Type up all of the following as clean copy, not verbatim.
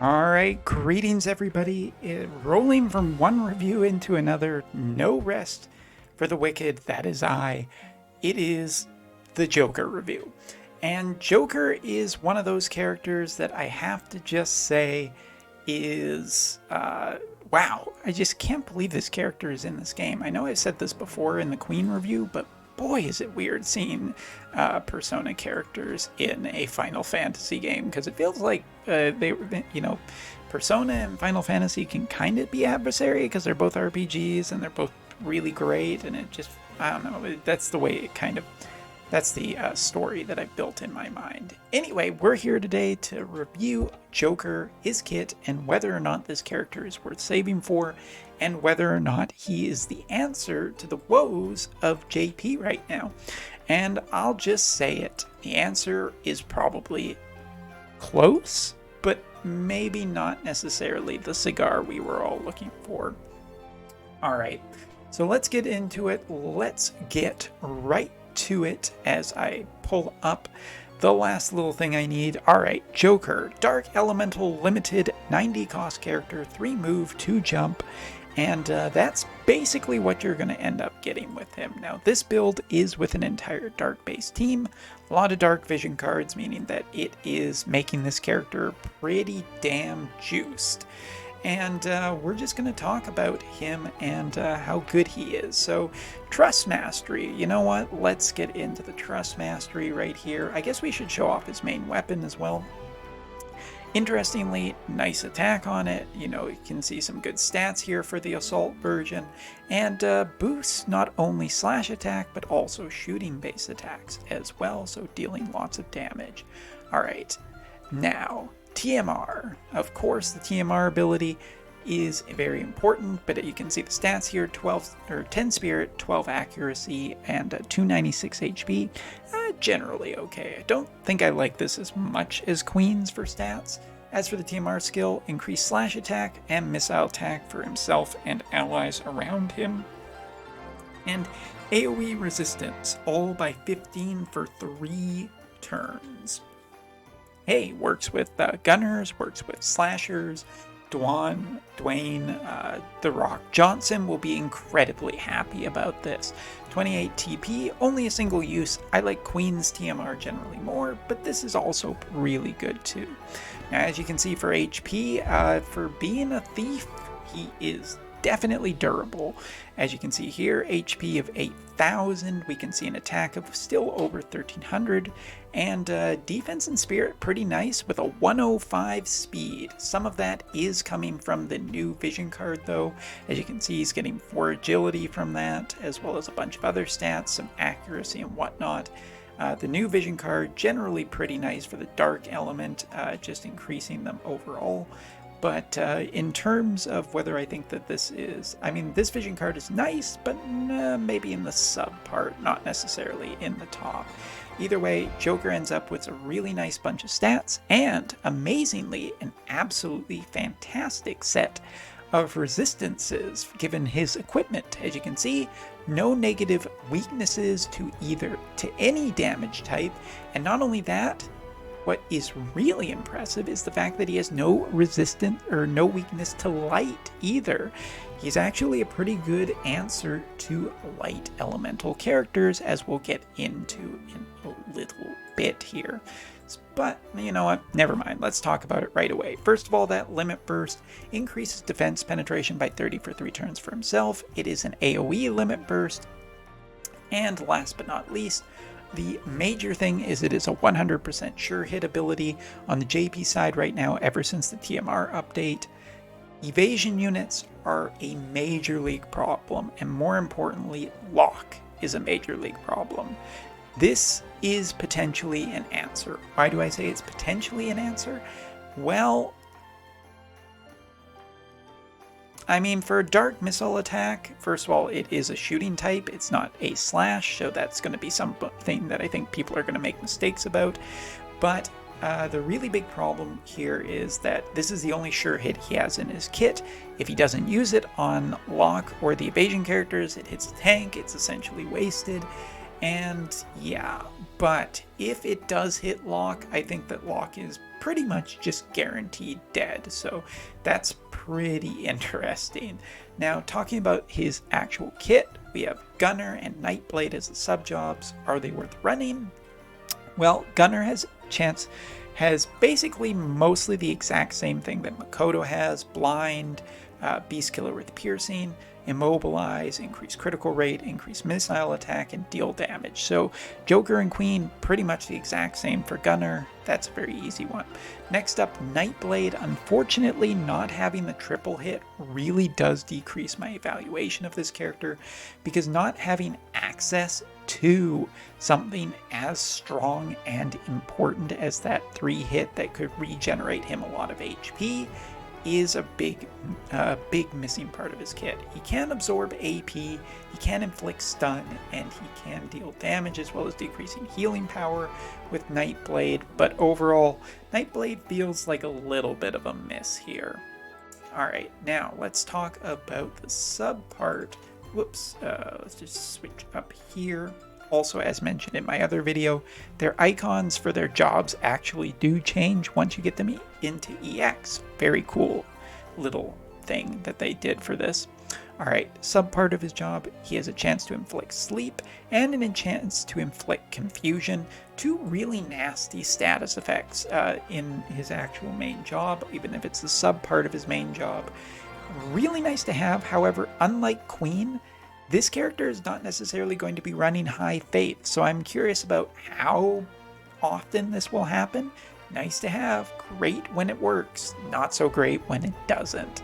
All right, greetings everybody. Rolling from one review into another, no rest for the wicked, that is I. It is the Joker review. And Joker is one of those characters that I have to just say is, wow, I just can't believe this character is in this game. I know I said this before in the Queen review, but boy, is it weird seeing Persona characters in a Final Fantasy game, because it feels like Persona and Final Fantasy can kind of be adversary because they're both RPGs and they're both really great, and it just, I don't know, that's the way it kind of, that's the story that I built in my mind. Anyway, we're here today to review Joker, his kit, and whether or not this character is worth saving for, and whether or not he is the answer to the woes of JP right now. And I'll just say it, the answer is probably close, but maybe not necessarily the cigar we were all looking for. All right, so let's get into it. Let's get right to it as I pull up the last little thing I need. All right, Joker, Dark Elemental Limited, 90 cost character, 3 move, 2 jump, and that's basically what you're going to end up getting with him. Now, this build is with an entire Dark-based team, a lot of Dark Vision cards, meaning that it is making this character pretty damn juiced. And we're just going to talk about him and how good he is. So, Trust Mastery. You know what? Let's get into the Trust Mastery right here. I guess we should show off his main weapon as well. Interestingly, nice attack on it. You know, you can see some good stats here for the Assault version. And boosts not only slash attack, but also shooting base attacks as well. So dealing lots of damage. Alright, now TMR. Of course, the TMR ability is very important, but you can see the stats here: 10 spirit, 12 accuracy, and 296 HP. Generally okay. I don't think I like this as much as Queen's for stats. As for the TMR skill, increased slash attack and missile attack for himself and allies around him. And AoE resistance, all by 15 for 3 turns. Hey, works with gunners, works with slashers. Dwayne, The Rock Johnson will be incredibly happy about this. 28 TP, only a single use. I like Queen's TMR generally more, but this is also really good too. Now, as you can see for HP, for being a thief, he is definitely durable. As you can see here, HP of 8,000, we can see an attack of still over 1,300, and defense and spirit pretty nice with a 105 speed. Some of that is coming from the new vision card though. As you can see, he's getting 4 agility from that, as well as a bunch of other stats, some accuracy and whatnot. The new vision card, generally pretty nice for the dark element, just increasing them overall. But in terms of whether I think that this is, I mean, this vision card is nice, but maybe in the sub part, not necessarily in the top. Either way, Joker ends up with a really nice bunch of stats, and amazingly, an absolutely fantastic set of resistances given his equipment. As you can see, no negative weaknesses to any damage type, and not only that, what is really impressive is the fact that he has no resistance or no weakness to light either. He's actually a pretty good answer to light elemental characters, as we'll get into in a little bit here. But you know what? Never mind. Let's talk about it right away. First of all, that Limit Burst increases defense penetration by 30 for 3 turns for himself. It is an AoE Limit Burst. And last but not least, the major thing is it is a 100% sure hit ability on the JP side right now ever since the TMR update. Evasion units are a major league problem, and more importantly, lock is a major league problem. This is potentially an answer. Why do I say it's potentially an answer? Well, I mean, for a dark missile attack, first of all, it is a shooting type. It's not a slash, so that's going to be something that I think people are going to make mistakes about. But the really big problem here is that this is the only sure hit he has in his kit. If he doesn't use it on Locke or the evasion characters, it hits the tank, it's essentially wasted. And yeah, but if it does hit Locke, I think that Locke is pretty much just guaranteed dead. So that's pretty interesting. Now, talking about his actual kit, we have Gunner and Nightblade as the sub-jobs. Are they worth running? Well, Gunner has basically mostly the exact same thing that Makoto has: blind, beast killer with piercing, immobilize, increase critical rate, increase missile attack, and deal damage. So Joker and Queen, pretty much the exact same for Gunner. That's a very easy one. Next up, Nightblade. Unfortunately, not having the triple hit really does decrease my evaluation of this character, because not having access to something as strong and important as that 3-hit that could regenerate him a lot of HP is a big missing part of his kit. He can absorb AP, he can inflict stun, and he can deal damage as well as decreasing healing power with Nightblade, but overall, Nightblade feels like a little bit of a miss here. Alright, now let's talk about the sub part. Whoops, let's just switch up here. Also, as mentioned in my other video, their icons for their jobs actually do change once you get them into EX. Very cool little thing that they did for this. Alright, sub part of his job, he has a chance to inflict sleep and a chance to inflict confusion, two really nasty status effects in his actual main job, even if it's the sub part of his main job. Really nice to have. However, unlike Queen, this character is not necessarily going to be running high faith, so I'm curious about how often this will happen. Nice to have, great when it works, not so great when it doesn't.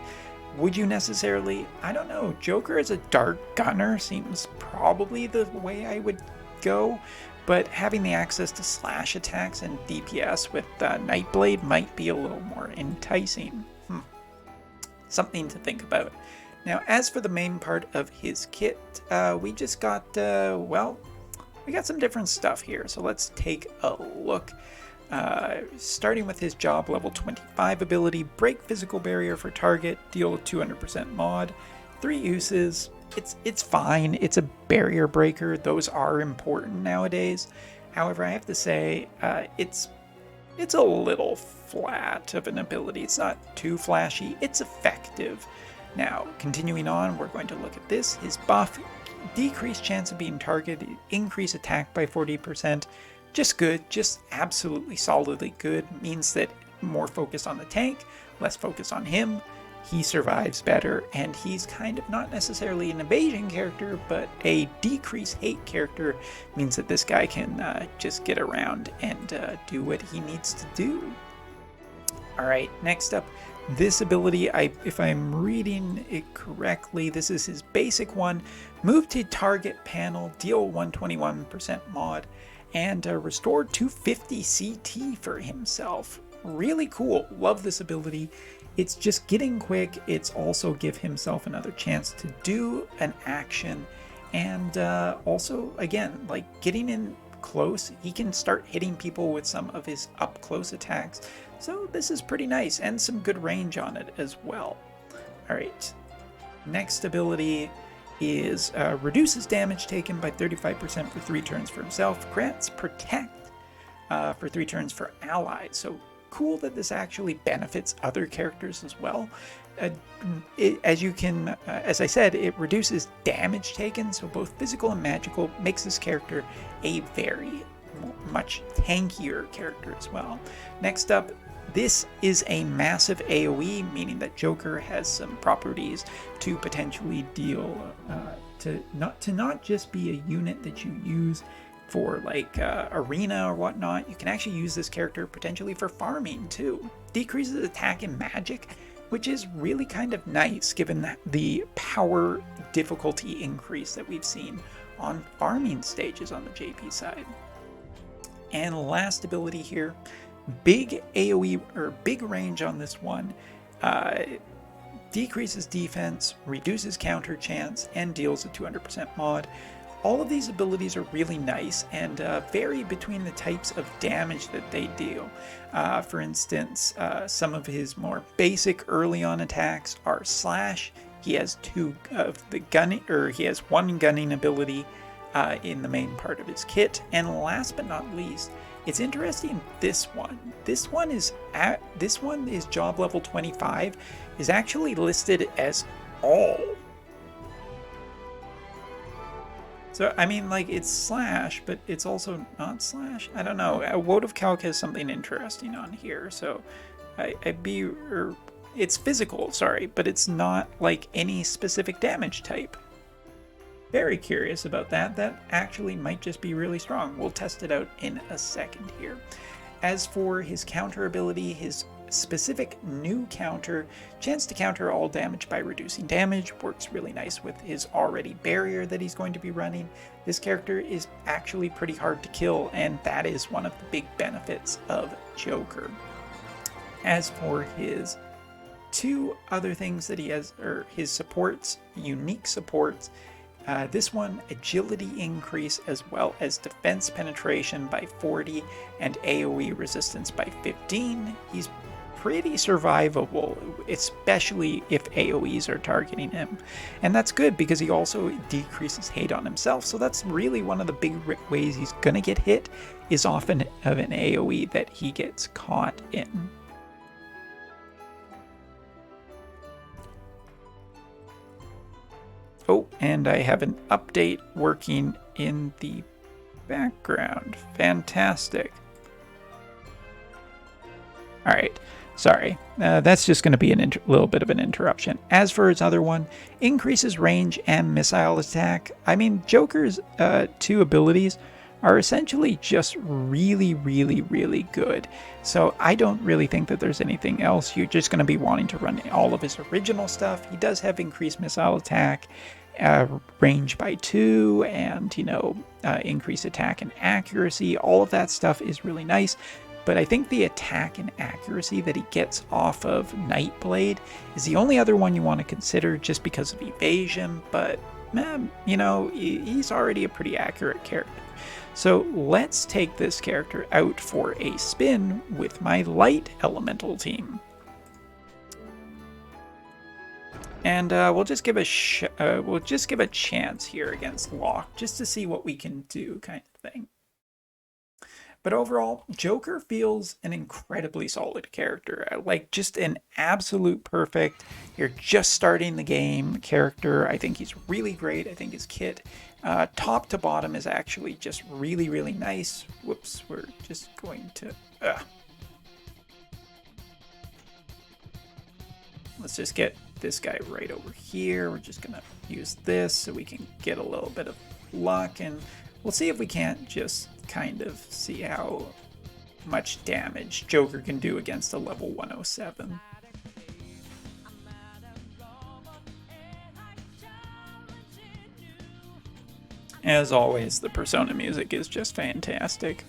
Would you necessarily? I don't know. Joker as a dark gunner seems probably the way I would go, but having the access to slash attacks and DPS with Nightblade might be a little more enticing. Something to think about. Now, as for the main part of his kit, we just got, we got some different stuff here. So let's take a look. Starting with his job level 25 ability, break physical barrier for target, deal 200% mod, 3 uses. It's fine. It's a barrier breaker. Those are important nowadays. However, I have to say, it's a little flat of an ability. It's not too flashy. It's effective. Now, continuing on, we're going to look at this. His buff, decreased chance of being targeted, increase attack by 40%. Just good, just absolutely solidly good. Means that more focus on the tank, less focus on him. He survives better, and he's kind of not necessarily an evasion character, but a decrease hate character. Means that this guy can just get around and do what he needs to do. Alright, next up, this ability, if I'm reading it correctly, this is his basic one. Move to target panel, deal 121% mod, and restore 250 CT for himself. Really cool. Love this ability. It's just getting quick. It's also give himself another chance to do an action. And also, again, like getting in close, he can start hitting people with some of his up close attacks. So this is pretty nice, and some good range on it as well. Alright, next ability is reduces damage taken by 35% for 3 turns for himself, grants protect for 3 turns for allies. So cool that this actually benefits other characters as well. As I said, it reduces damage taken, so both physical and magical, makes this character a very much tankier character as well. Next up, this is a massive AoE, meaning that Joker has some properties to potentially deal, to not just be a unit that you use for like arena or whatnot. You can actually use this character potentially for farming too. Decreases attack and magic, which is really kind of nice given the power difficulty increase that we've seen on farming stages on the JP side. And last ability here, big AoE or big range on this one, decreases defense, reduces counter chance, and deals a 200% mod. All of these abilities are really nice and vary between the types of damage that they deal. For instance, some of his more basic early on attacks are slash. He has 2 of the gunning, or he has 1 gunning ability in the main part of his kit. And last but not least, It's interesting, this one. This one is job level 25, is actually listed as all. So, I mean, like, it's slash, but it's also not slash. I don't know. Wotv Calc has something interesting on here, so it's physical, sorry, but it's not like any specific damage type. Very curious about that. That actually might just be really strong. We'll test it out in a second here. As for his counter ability, his specific new counter, chance to counter all damage by reducing damage, works really nice with his already barrier that he's going to be running. This character is actually pretty hard to kill, and that is one of the big benefits of Joker. As for his two other things that he has, or his supports, unique supports, this one, agility increase as well as defense penetration by 40 and AoE resistance by 15. He's pretty survivable, especially if AoEs are targeting him. And that's good because he also decreases hate on himself, so that's really one of the big ways he's gonna get hit, is often of an AoE that he gets caught in. Oh, and I have an update working in the background. Fantastic. All right, sorry. That's just going to be a little bit of an interruption. As for his other one, increases range and missile attack. I mean, Joker's two abilities are essentially just really, really, really good. So I don't really think that there's anything else. You're just going to be wanting to run all of his original stuff. He does have increased missile attack, range by 2, and, you know, increased attack and accuracy. All of that stuff is really nice. But I think the attack and accuracy that he gets off of Nightblade is the only other one you want to consider, just because of evasion. But, you know, he's already a pretty accurate character. So let's take this character out for a spin with my light elemental team. And we'll just give a chance here against Locke, just to see what we can do, kind of thing. But overall, Joker feels an incredibly solid character. Like, just an absolute perfect, you're just starting the game character. I think he's really great. I think his kit, top to bottom, is actually just really, really nice. Whoops, we're just going to... Let's just get this guy right over here. We're just going to use this so we can get a little bit of luck, and we'll see if we can't just kind of see how much damage Joker can do against a level 107. As always, the Persona music is just fantastic.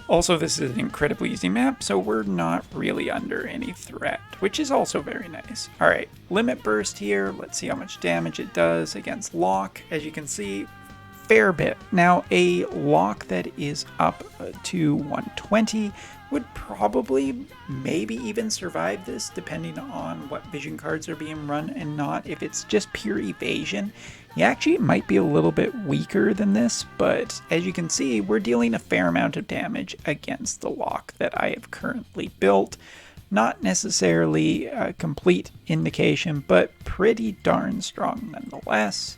Also, this is an incredibly easy map, so we're not really under any threat, which is also very nice. Alright, Limit Burst here. Let's see how much damage it does against Locke. As you can see, fair bit. Now, a Locke that is up to 120 would probably maybe even survive this, depending on what vision cards are being run and not. If it's just pure evasion, he actually might be a little bit weaker than this, but as you can see, we're dealing a fair amount of damage against the Locke that I have currently built. Not necessarily a complete indication, but pretty darn strong nonetheless.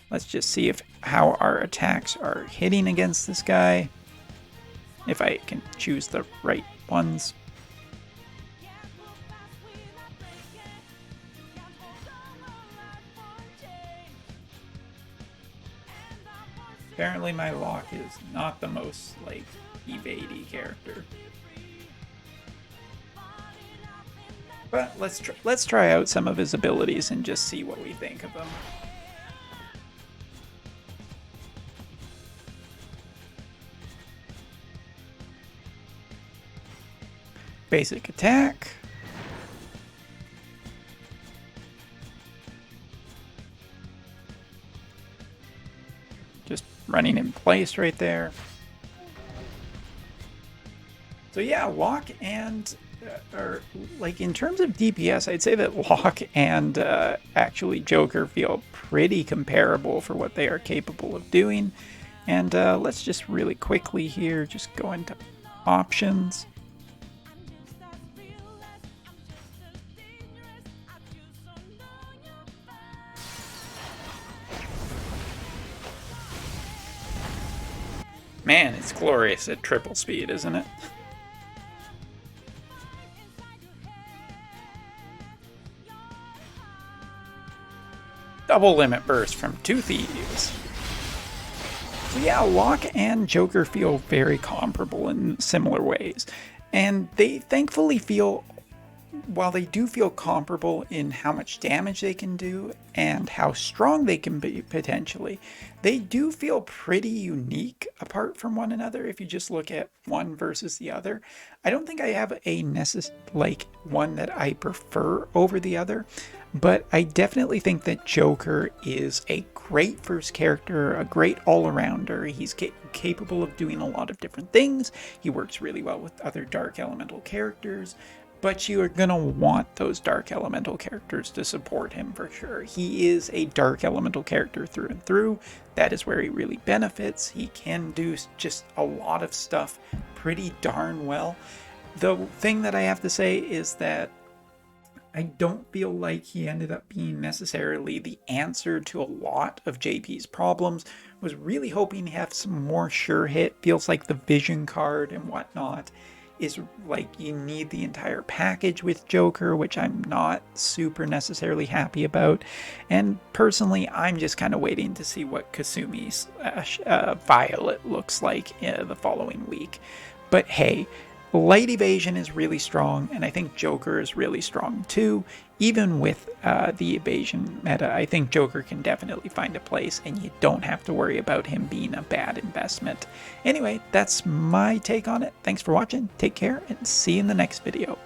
Let's just see how our attacks are hitting against this guy, if I can choose the right ones. Apparently my Locke is not the most, like, evadey character. But let's try out some of his abilities and just see what we think of them. Basic attack. Just running in place right there. So yeah, Locke and or like in terms of DPS, I'd say that Locke and actually Joker feel pretty comparable for what they are capable of doing. And let's just really quickly here just go into options. Man, it's glorious at triple speed, isn't it? Double limit burst from two thieves. So yeah, Locke and Joker feel very comparable in similar ways. And they thankfully feel, while they do feel comparable in how much damage they can do and how strong they can be potentially, they do feel pretty unique apart from one another if you just look at one versus the other. I don't think I have a one that I prefer over the other, but I definitely think that Joker is a great first character, a great all-arounder. He's capable of doing a lot of different things. He works really well with other Dark Elemental characters, but you are going to want those Dark Elemental characters to support him for sure. He is a Dark Elemental character through and through. That is where he really benefits. He can do just a lot of stuff pretty darn well. The thing that I have to say is that I don't feel like he ended up being necessarily the answer to a lot of JP's problems. Was really hoping to have some more sure hit. Feels like the vision card and whatnot is like you need the entire package with Joker, which I'm not super necessarily happy about. And personally, I'm just kind of waiting to see what Kasumi's Violet looks like the following week. But hey, Light Evasion is really strong, and I think Joker is really strong too. Even with the evasion meta, I think Joker can definitely find a place, and you don't have to worry about him being a bad investment. Anyway, that's my take on it. Thanks for watching, take care, and see you in the next video.